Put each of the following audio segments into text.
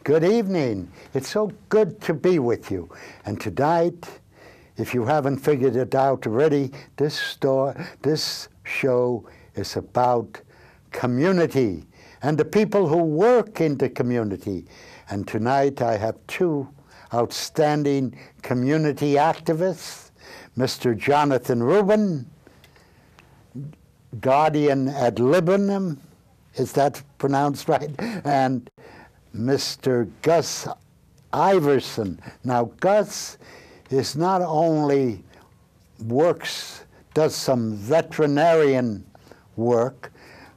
Good evening. It's so good to be with you. And tonight, if you haven't figured it out already, this show is about community and the people who work in the community. And tonight I have two outstanding community activists, Mr. Jonathan Rubin, guardian ad litem, is that pronounced right? And Mr. Gus Iversen. Now, Gus is not only does some veterinarian work,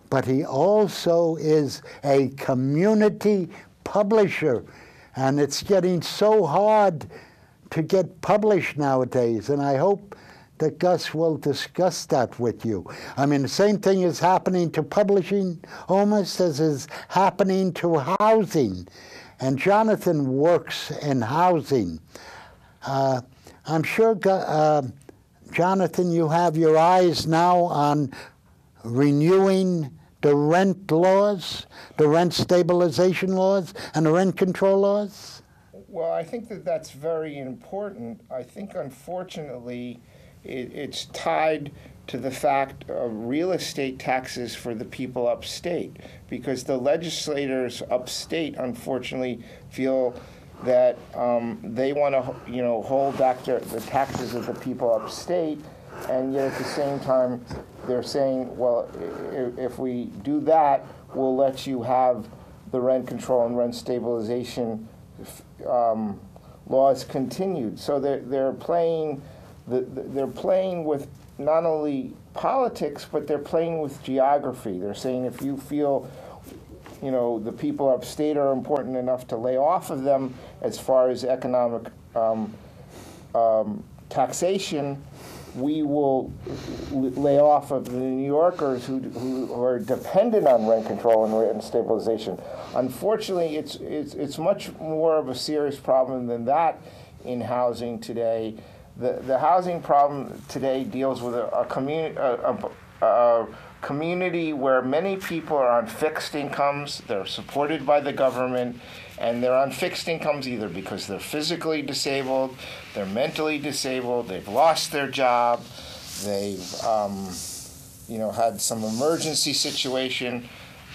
but he also is a community publisher. And it's getting so hard to get published nowadays, and I hope that Gus will discuss that with you. I mean, the same thing is happening to publishing almost as is happening to housing. And Jonathan works in housing. I'm sure, Jonathan, you have your eyes now on renewing the rent laws, the rent stabilization laws, and the rent control laws? Well, I think that that's very important. I think, unfortunately, it's tied to the fact of real estate taxes for the people upstate, because the legislators upstate, unfortunately, feel that they want to, hold back the taxes of the people upstate, and yet at the same time, they're saying, well, if we do that, we'll let you have the rent control and rent stabilization laws continued. So they're playing with not only politics, but they're playing with geography. They're saying if you feel, the people upstate are important enough to lay off of them as far as economic taxation, we will lay off of the New Yorkers who are dependent on rent control and rent stabilization. Unfortunately, it's much more of a serious problem than that in housing today. The housing problem today deals with a community where many people are on fixed incomes, they're supported by the government, and they're on fixed incomes either because they're physically disabled, they're mentally disabled, they've lost their job, they've had some emergency situation.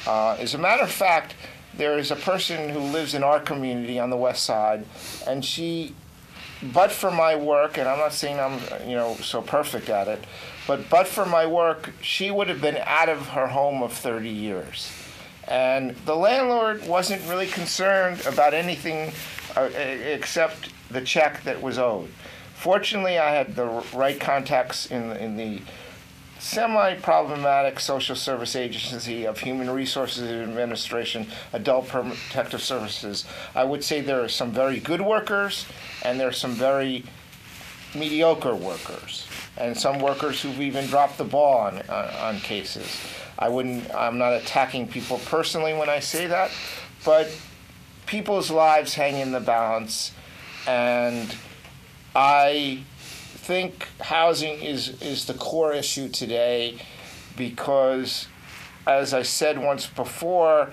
As a matter of fact, there is a person who lives in our community on the west side, and but for my work, and I'm not saying I'm so perfect at it, but for my work, she would have been out of her home of 30 years. And the landlord wasn't really concerned about anything except the check that was owed. Fortunately, I had the right contacts in the semi-problematic social service agency of Human Resources Administration, Adult Protective Services. I would say there are some very good workers, and there are some very mediocre workers, and some workers who've even dropped the ball on cases. I'm not attacking people personally when I say that, but people's lives hang in the balance, and I think housing is the core issue today because, as I said once before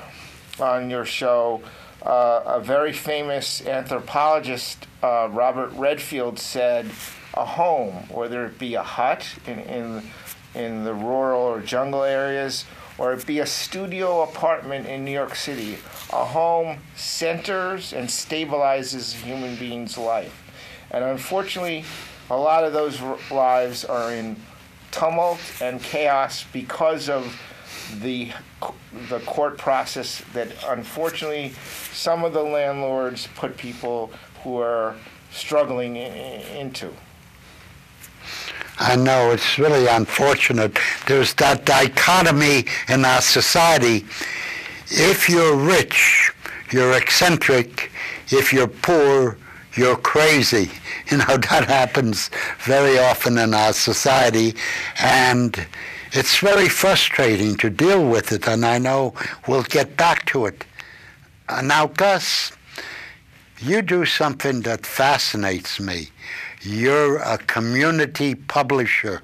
on your show, a very famous anthropologist, Robert Redfield, said a home, whether it be a hut in the rural or jungle areas, or it be a studio apartment in New York City, a home centers and stabilizes a human being's life. And unfortunately, a lot of those lives are in tumult and chaos because of the court process that unfortunately some of the landlords put people who are struggling into. I know, it's really unfortunate. There's that dichotomy in our society. If you're rich, you're eccentric. If you're poor, you're crazy. That happens very often in our society, and it's very frustrating to deal with it, and I know we'll get back to it. Now, Gus, you do something that fascinates me. You're a community publisher.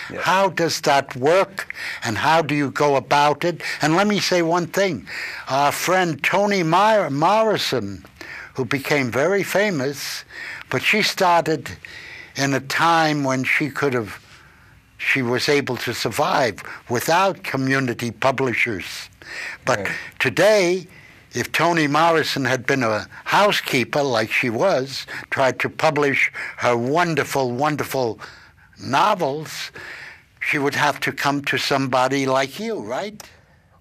Yes. How does that work, and how do you go about it? And let me say one thing. Our friend Toni Morrison, who became very famous, but she started in a time when she was able to survive without community publishers. But Right. today, if Toni Morrison had been a housekeeper like she was, tried to publish her wonderful, wonderful novels, she would have to come to somebody like you, right?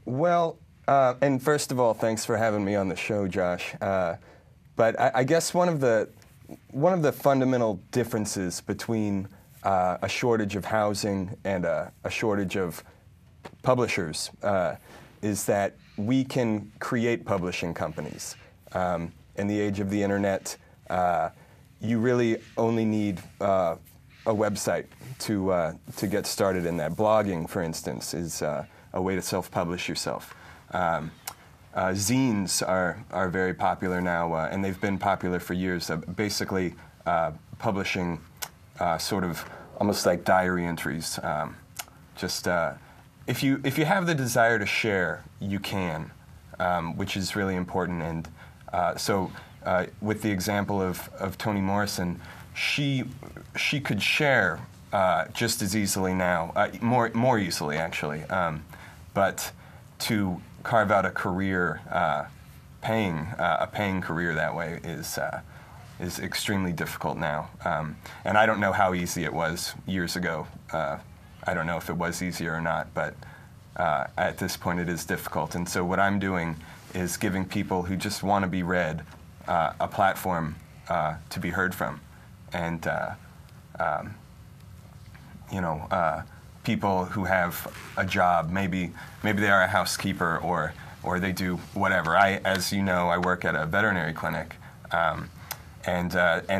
Well, and first of all, thanks for having me on the show, Josh. But I guess one of the fundamental differences between a shortage of housing and a shortage of publishers is that we can create publishing companies. In the age of the internet, you really only need a website to get started in that. Blogging, for instance, is a way to self-publish yourself. Zines are very popular now, and they've been popular for years. Basically, publishing sort of almost like diary entries. If you have the desire to share, you can, which is really important. And so, with the example of Toni Morrison, she could share just as easily now, more easily actually, but to carve out a career, a paying career that way is extremely difficult now. And I don't know how easy it was years ago. I don't know if it was easier or not, but at this point it is difficult. And so what I'm doing is giving people who just want to be read a platform to be heard from. And people who have a job, maybe they are a housekeeper or they do whatever. As you know, I work at a veterinary clinic, and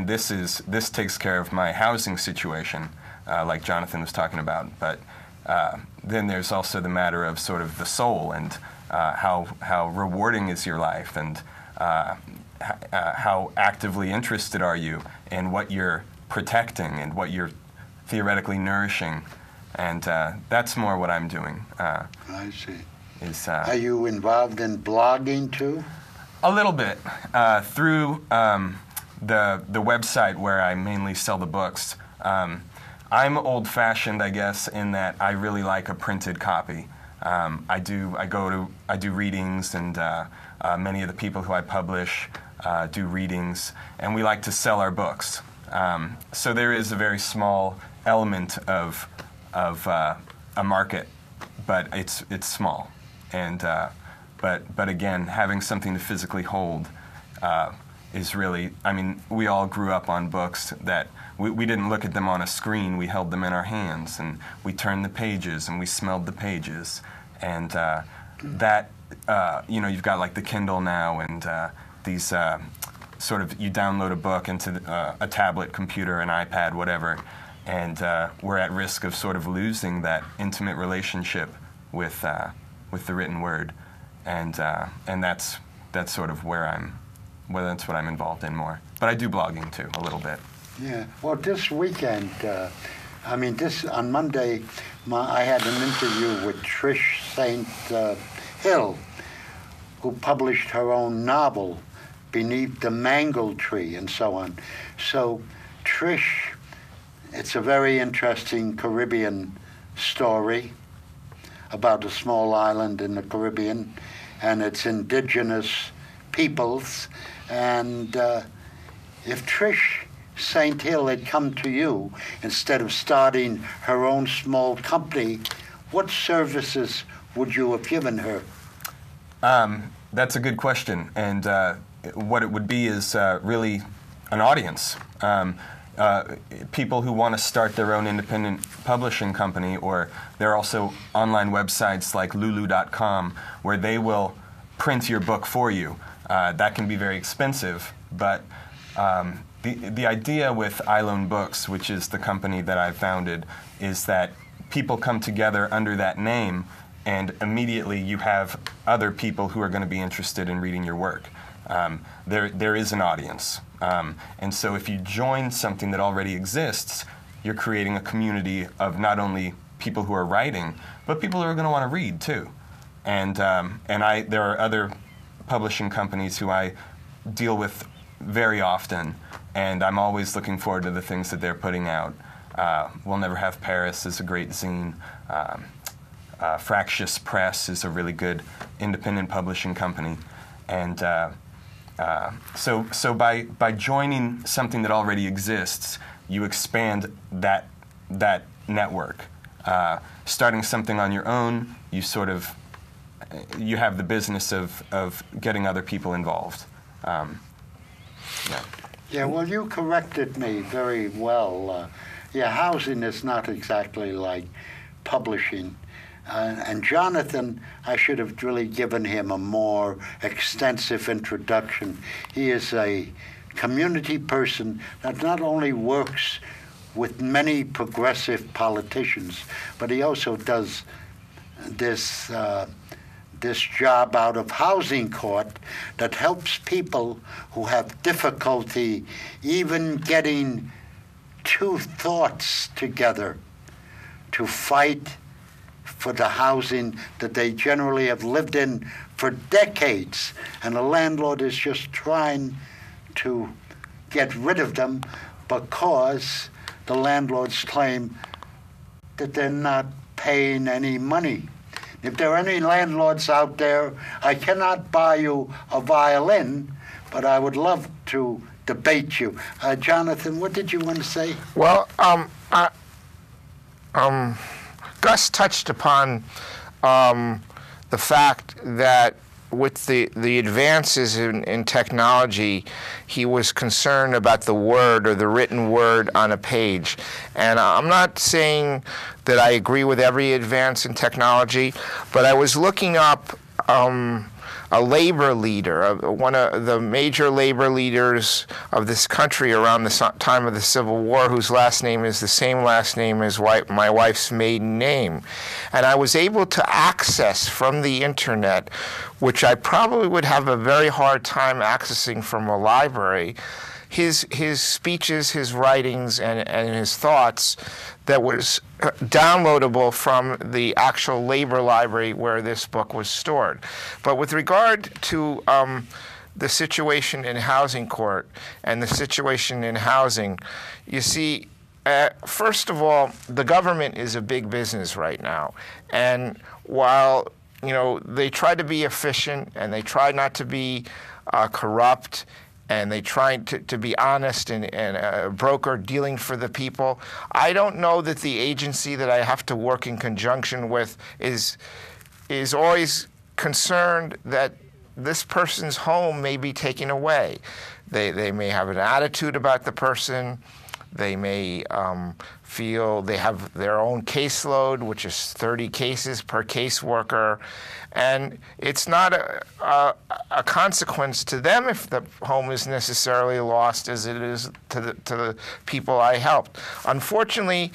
this takes care of my housing situation, like Jonathan was talking about. But then there's also the matter of sort of the soul and how rewarding is your life, and how actively interested are you in what you're protecting and what you're theoretically nourishing. And that's more what I'm doing. I see. Are you involved in blogging too? A little bit. Through the website where I mainly sell the books. I'm old-fashioned, I guess, in that I really like a printed copy. I do readings, and many of the people who I publish do readings, and we like to sell our books. So there is a very small element of a market, but it's small. And but again, having something to physically hold is really, I mean, we all grew up on books that we didn't look at them on a screen. We held them in our hands, and we turned the pages, and we smelled the pages. And that, you've got like the Kindle now, and these sort of, you download a book into a tablet, computer, an iPad, whatever, and we're at risk of sort of losing that intimate relationship with the written word. And that's sort of that's what I'm involved in more. But I do blogging too, a little bit. Yeah. Well, this weekend, on Monday, I had an interview with Trish St. Hill, who published her own novel, Beneath the Mango Tree, and so on. So, Trish, it's a very interesting Caribbean story about a small island in the Caribbean and its indigenous peoples. And if Trish St. Hill had come to you instead of starting her own small company, what services would you have given her? That's a good question. And what it would be is really an audience. People who want to start their own independent publishing company, or there are also online websites like lulu.com where they will print your book for you. That can be very expensive, but the idea with I Loan Books, which is the company that I founded, is that people come together under that name, and immediately you have other people who are going to be interested in reading your work. There is an audience. And so if you join something that already exists, you're creating a community of not only people who are writing, but people who are going to want to read too. And there are other publishing companies who I deal with very often, and I'm always looking forward to the things that they're putting out. We'll Never Have Paris is a great zine. Fractious Press is a really good independent publishing company. And so by joining something that already exists, you expand that network. Starting something on your own, you have the business of getting other people involved. Yeah, well, you corrected me very well. Housing is not exactly like publishing. And Jonathan, I should have really given him a more extensive introduction. He is a community person that not only works with many progressive politicians, but he also does this job out of housing court that helps people who have difficulty even getting two thoughts together to fight for the housing that they generally have lived in for decades, and the landlord is just trying to get rid of them because the landlords claim that they're not paying any money. If there are any landlords out there, I cannot buy you a violin, but I would love to debate you. Jonathan, what did you want to say? Well, Gus touched upon the fact that with the advances in technology, he was concerned about the word or the written word on a page. And I'm not saying that I agree with every advance in technology, but I was looking up a labor leader, one of the major labor leaders of this country around the time of the Civil War, whose last name is the same last name as my wife's maiden name. And I was able to access from the internet, which I probably would have a very hard time accessing from a library, his speeches, his writings, and his thoughts that was downloadable from the actual labor library where this book was stored. But with regard to the situation in housing court and the situation in housing, you see, first of all, the government is a big business right now. And while they try to be efficient and they try not to be corrupt, and they try to be honest and a broker dealing for the people, I don't know that the agency that I have to work in conjunction with is always concerned that this person's home may be taken away. They may have an attitude about the person. They may feel they have their own caseload, which is 30 cases per caseworker. And it's not a consequence to them if the home is necessarily lost as it is to the people I helped. Unfortunately,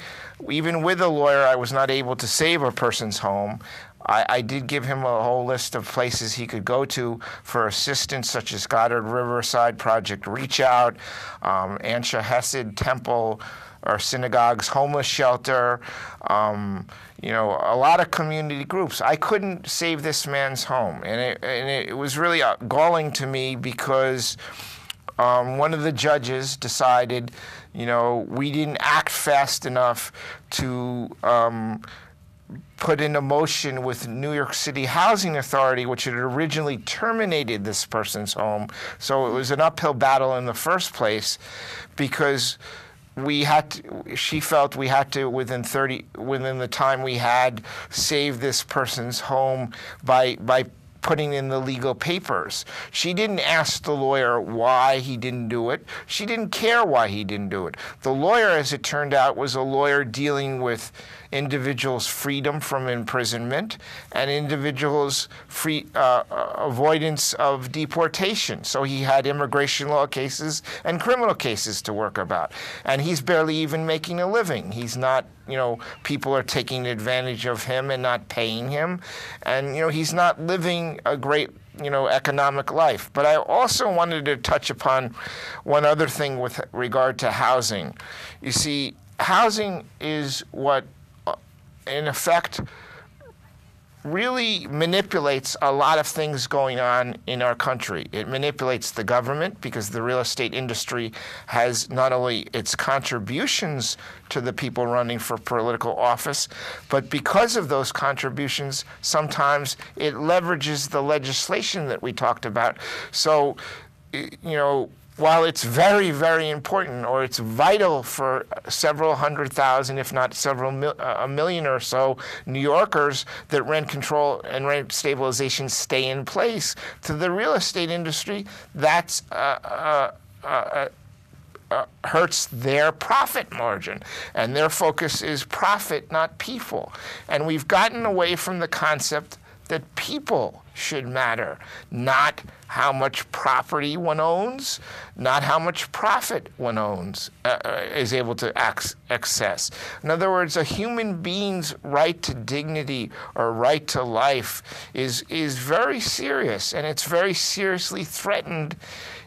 even with a lawyer, I was not able to save a person's home. I did give him a whole list of places he could go to for assistance, such as Goddard Riverside Project Reach Out, Ansha Hesed Temple or Synagogue's homeless shelter, a lot of community groups. I couldn't save this man's home, and it was really galling to me because one of the judges decided, we didn't act fast enough to put in a motion with New York City Housing Authority, which had originally terminated this person's home. So it was an uphill battle in the first place because she felt we had to, within the time we had, save this person's home by putting in the legal papers. She didn't ask the lawyer why he didn't do it. She didn't care why he didn't do it. The lawyer, as it turned out, was a lawyer dealing with individuals' freedom from imprisonment and individuals' avoidance of deportation. So he had immigration law cases and criminal cases to work about. And he's barely even making a living. He's not, people are taking advantage of him and not paying him. And, he's not living a great economic life. But I also wanted to touch upon one other thing with regard to housing. You see, housing is what, in effect, really manipulates a lot of things going on in our country. It manipulates the government because the real estate industry has not only its contributions to the people running for political office, but because of those contributions, sometimes it leverages the legislation that we talked about. So, while it's very, very important, or it's vital for several 100,000, if not a million or so New Yorkers that rent control and rent stabilization stay in place, to the real estate industry, that's hurts their profit margin. And their focus is profit, not people. And we've gotten away from the concept that people should matter, not how much property one owns, not how much profit one owns is able to access. In other words, a human being's right to dignity or right to life is very serious, and it's very seriously threatened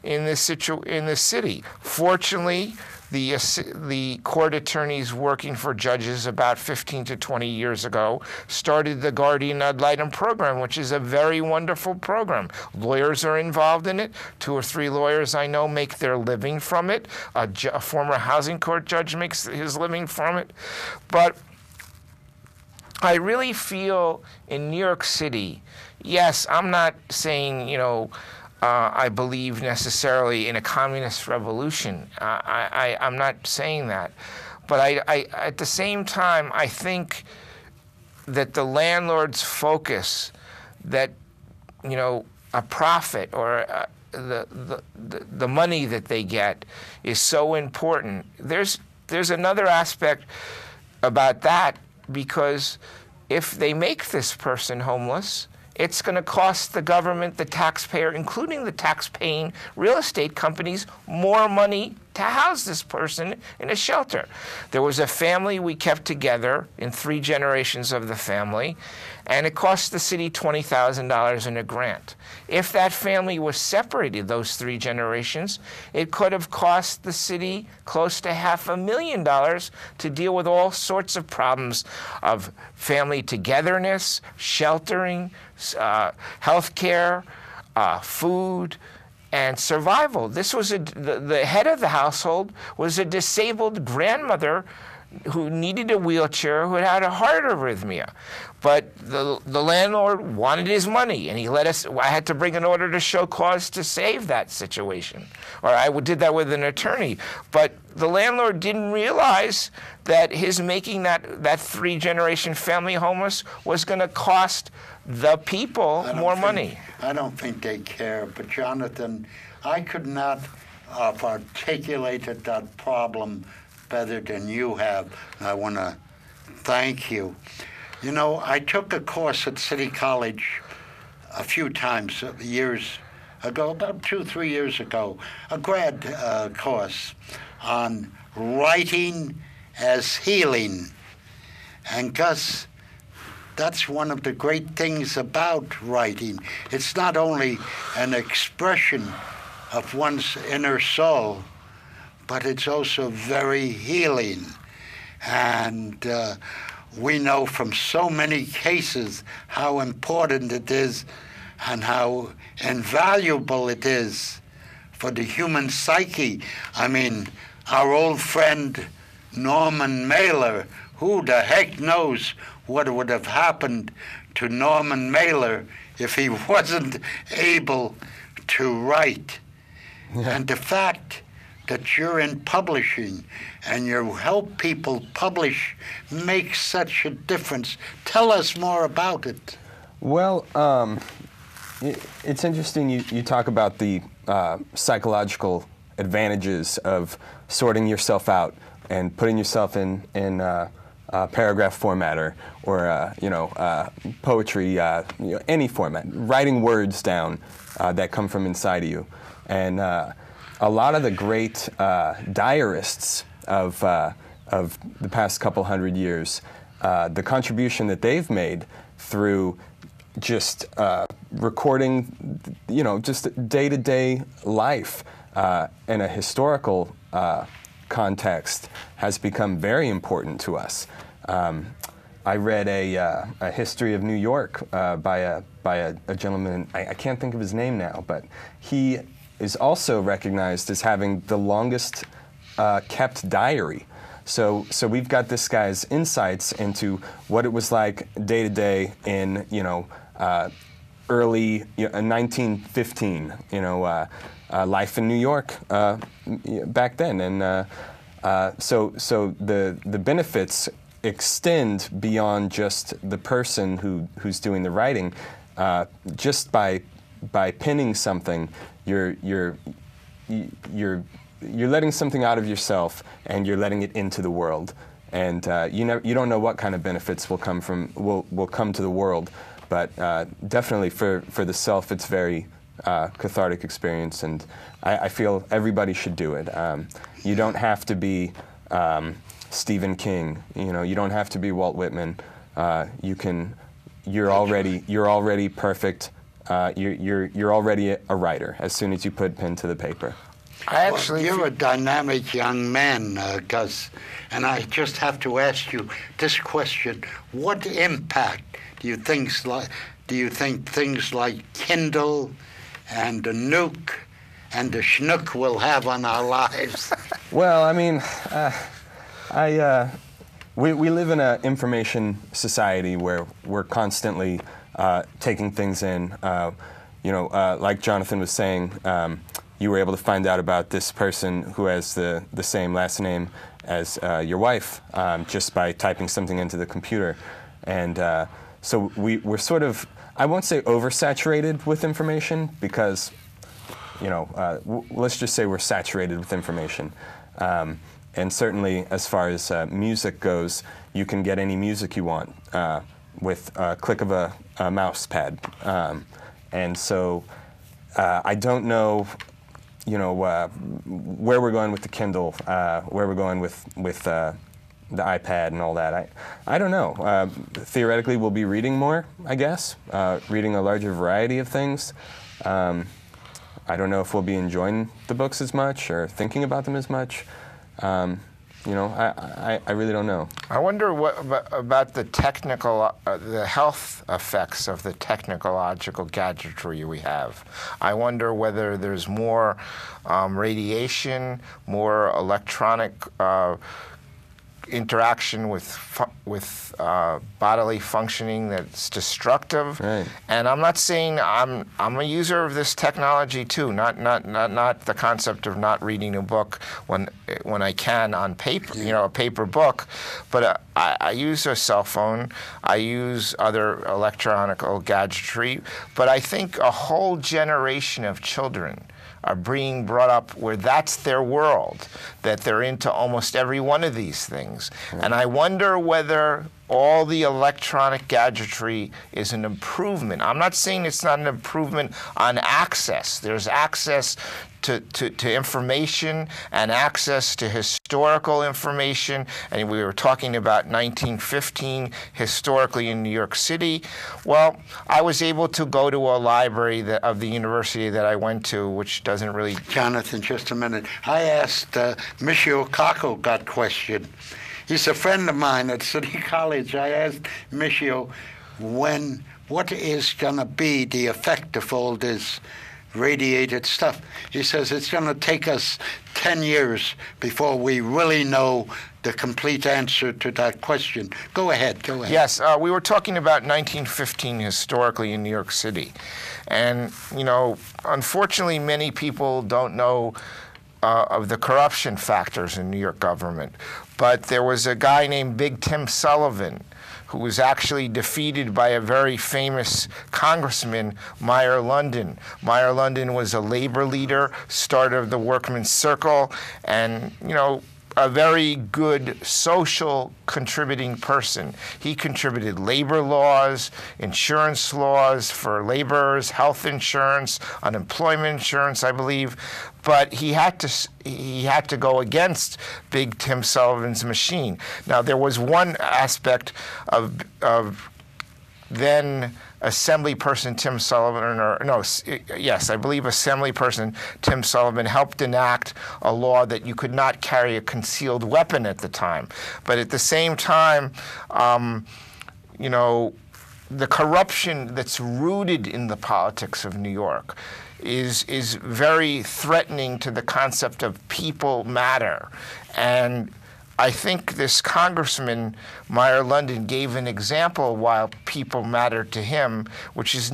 in this city. Fortunately, the court attorneys working for judges about 15 to 20 years ago started the Guardian Ad Litem program, which is a very wonderful program. Lawyers are involved in it. 2 or 3 lawyers I know make their living from it. A former housing court judge makes his living from it. But I really feel in New York City, yes, I'm not saying, I believe necessarily in a communist revolution. I'm not saying that. But I at the same time, I think that the landlord's focus, that, a profit or the money that they get is so important. There's another aspect about that, because if they make this person homeless, it's going to cost the government, the taxpayer, including the tax-paying real estate companies, more money to house this person in a shelter. There was a family we kept together in 3 generations of the family, and it cost the city $20,000 in a grant. If that family was separated, those 3 generations, it could have cost the city close to $500,000 to deal with all sorts of problems of family togetherness, sheltering, health care, food, and survival. This was the head of the household was a disabled grandmother who needed a wheelchair, who had a heart arrhythmia. But the landlord wanted his money, and he let us. I had to bring an order to show cause to save that situation, or I did that with an attorney. But the landlord didn't realize that his making that 3-generation family homeless was going to cost the people more money. I don't think they care. But Jonathan, I could not have articulated that problem better than you have. I want to thank you. I took a course at City College a few times, years ago, about 2-3 years ago, a grad course on writing as healing. And Gus, that's one of the great things about writing. It's not only an expression of one's inner soul, but it's also very healing. And we know from so many cases how important it is and how invaluable it is for the human psyche. I mean, our old friend Norman Mailer, who the heck knows what would have happened to Norman Mailer if he wasn't able to write. Yeah. And the fact that you're in publishing and you help people publish makes such a difference. Tell us more about it. Well, it's interesting you talk about the psychological advantages of sorting yourself out and putting yourself in paragraph format or poetry, any format, writing words down that come from inside of you. And a lot of the great diarists of the past couple hundred years, the contribution that they've made through just recording, just day-to-day life in a historical context has become very important to us. I read a history of New York by a gentleman, I can't think of his name now, but he is also recognized as having the longest kept diary. So we've got this guy's insights into what it was like day to day in early 1915, life in New York back then, and so the benefits extend beyond just the person who's doing the writing. Just by penning something, you're letting something out of yourself, and you're letting it into the world. And you don't know what kind of benefits will come to the world, but definitely for the self, it's very cathartic experience, and I feel everybody should do it. You don't have to be Stephen King. You don't have to be Walt Whitman. You're already perfect. You're already a writer as soon as you put pen to the paper. You're a dynamic young man, Gus, and I just have to ask you this question: what impact do you think things like Kindle and the Nuke and the Schnook will have on our lives? Well, I mean, we live in an information society where we're constantly taking things in. Like Jonathan was saying, you were able to find out about this person who has the same last name as your wife just by typing something into the computer. And so we're sort of, I won't say oversaturated with information, because, let's just say we're saturated with information. And certainly as far as music goes, you can get any music you want with a click of a mouse pad. And so I don't know, where we're going with the Kindle, where we're going with the iPad and all that. I don't know. Theoretically, we'll be reading more, I guess, reading a larger variety of things. I don't know if we'll be enjoying the books as much or thinking about them as much. I really don't know. I wonder what about the the health effects of the technological gadgetry we have. I wonder whether there's more radiation, more electronic interaction with bodily functioning that's destructive. Right. And I'm not saying I'm a user of this technology too. Not the concept of not reading a book when I can on paper, a paper book, but I use a cell phone. I use other electronic gadgetry. But I think a whole generation of children are being brought up where that's their world, that they're into almost every one of these things. Yeah. And I wonder whether all the electronic gadgetry is an improvement. I'm not saying it's not an improvement on access. There's access to information and access to historical information. And we were talking about 1915 historically in New York City. Well, I was able to go to a library of the university that I went to, which doesn't really... Jonathan, just a minute. I asked Michio Kaku that question. He's a friend of mine at City College. I asked Michio what is going to be the effect of all this radiated stuff. He says it's going to take us 10 years before we really know the complete answer to that question. Go ahead. Yes, we were talking about 1915 historically in New York City. And, unfortunately, many people don't know of the corruption factors in New York government. But there was a guy named Big Tim Sullivan who was actually defeated by a very famous congressman, Meyer London. Meyer London was a labor leader, starter of the Workmen's Circle, and, a very good social contributing person. He contributed labor laws, insurance laws for laborers, health insurance, unemployment insurance, I believe. But he had to go against Big Tim Sullivan's machine. Now, there was one aspect of then Assemblyperson Tim Sullivan, I believe Assemblyperson Tim Sullivan helped enact a law that you could not carry a concealed weapon at the time. But at the same time, the corruption that's rooted in the politics of New York is very threatening to the concept of people matter. And I think this Congressman, Meyer London, gave an example why people matter to him, which is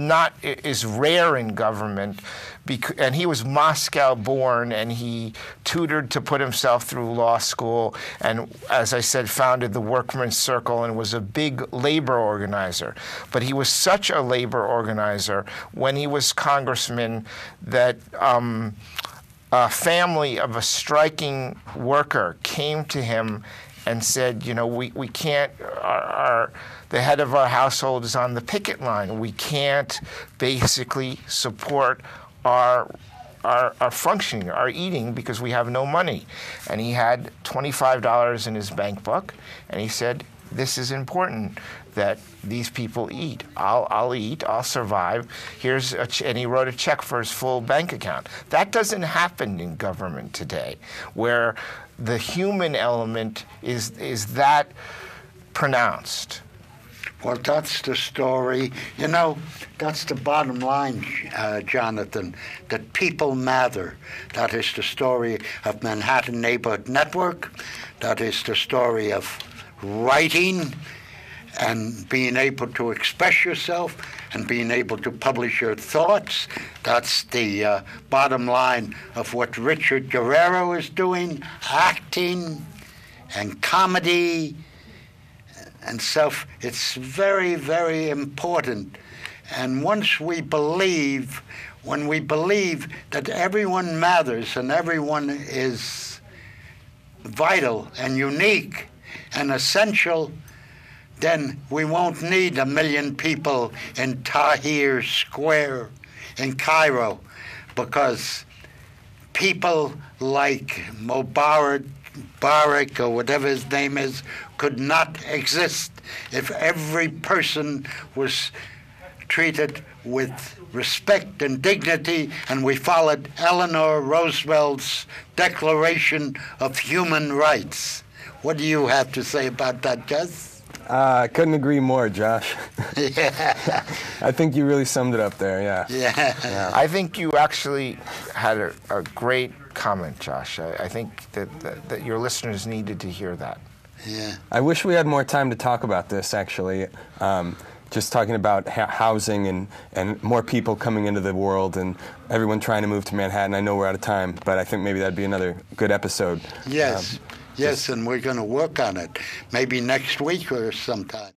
rare in government. And he was Moscow born, and he tutored to put himself through law school, and as I said, founded the Workmen's Circle and was a big labor organizer. But he was such a labor organizer when he was congressman that a family of a striking worker came to him and said, we can't, the head of our household is on the picket line. We can't basically support our functioning, our eating, because we have no money. And he had $25 in his bank book, and he said, this is important that these people eat. I'll eat. I'll survive. And he wrote a check for his full bank account. That doesn't happen in government today, where the human element is that pronounced. Well, that's the story. That's the bottom line, Jonathan, that people matter. That is the story of Manhattan Neighborhood Network. That is the story of writing and being able to express yourself and being able to publish your thoughts. That's the bottom line of what Richard Guerrero is doing, acting and comedy and stuff. It's very, very important. And once when we believe that everyone matters and everyone is vital and unique and essential, then we won't need 1 million people in Tahrir Square in Cairo, because people like Mubarak or whatever his name is could not exist if every person was treated with respect and dignity, and we followed Eleanor Roosevelt's Declaration of Human Rights. What do you have to say about that, Gus? I couldn't agree more, Josh. Yeah. I think you really summed it up there, yeah. Yeah. I think you actually had a great comment, Josh. I think that your listeners needed to hear that. Yeah. I wish we had more time to talk about this, actually. Just talking about housing and more people coming into the world and everyone trying to move to Manhattan. I know we're out of time, but I think maybe that'd be another good episode. Yes. Yes, and we're going to work on it. Maybe next week or sometime.